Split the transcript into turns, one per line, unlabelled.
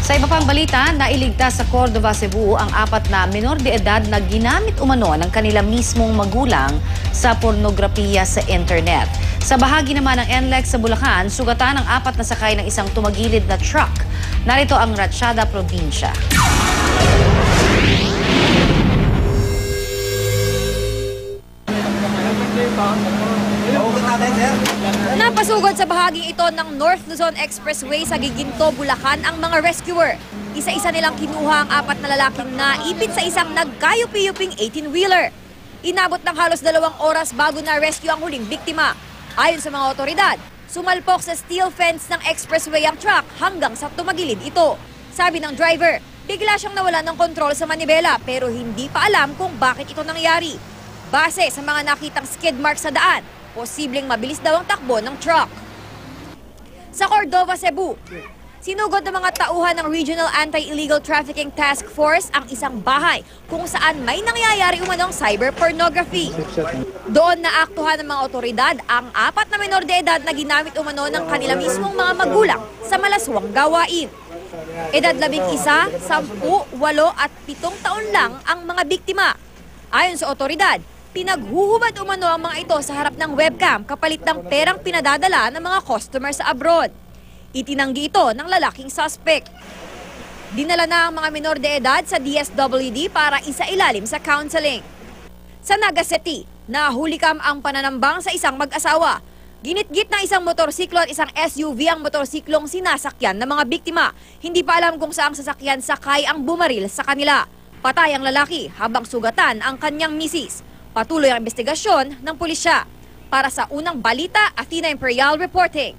Sa iba pang balita, nailigtas sa Cordova, Cebu ang 4 na menor de edad na ginamit umano ng kanila mismong magulang sa pornografiya sa internet. Sa bahagi naman ng NLEX sa Bulacan, sugatan ang 4 na sakay ng isang tumagilid na truck. Narito ang Ratchada Probinsya.
Napasugod sa bahaging ito ng North Luzon Expressway sa Giginto, Bulacan ang mga rescuer. Isa-isa nilang kinuha ang 4 na lalaking naipit sa isang nagkayupi-yuping 18-wheeler. Inabot ng halos 2 oras bago na-rescue ang huling biktima. Ayon sa mga otoridad, sumalpok sa steel fence ng expressway ang truck hanggang sa tumagilid ito. Sabi ng driver, bigla siyang nawalan ng kontrol sa manibela pero hindi pa alam kung bakit ito nangyari. Base sa mga nakitang skid marks sa daan, posibleng mabilis daw ang takbo ng truck. Sa Cordova, Cebu, sinugod ng mga tauhan ng Regional Anti-Illegal Trafficking Task Force ang isang bahay kung saan may nangyayari umanong cyber pornography. Doon naaktuhan ng mga otoridad ang 4 na menor de edad na ginamit umano ng kanila mismong mga magulang sa malaswang gawain. Edad 11, 10, 8 at 7 taon lang ang mga biktima. Ayon sa otoridad, pinaghuhubad umano ang mga ito sa harap ng webcam kapalit ng perang pinadadala ng mga customer sa abroad. Itinanggi ito ng lalaking suspect. Dinala na ang mga menor de edad sa DSWD para isailalim sa counseling. Sa Naga City, nahulikam ang pananambang sa isang mag-asawa. Ginitgit ng isang motorsiklo at isang SUV ang motorsiklong sinasakyan ng mga biktima. Hindi pa alam kung saang sasakyan sakay ang bumaril sa kanila. Patay ang lalaki habang sugatan ang kanyang misis. Patuloy ang investigasyon ng pulisya. Para sa unang balita, Athena Imperial reporting.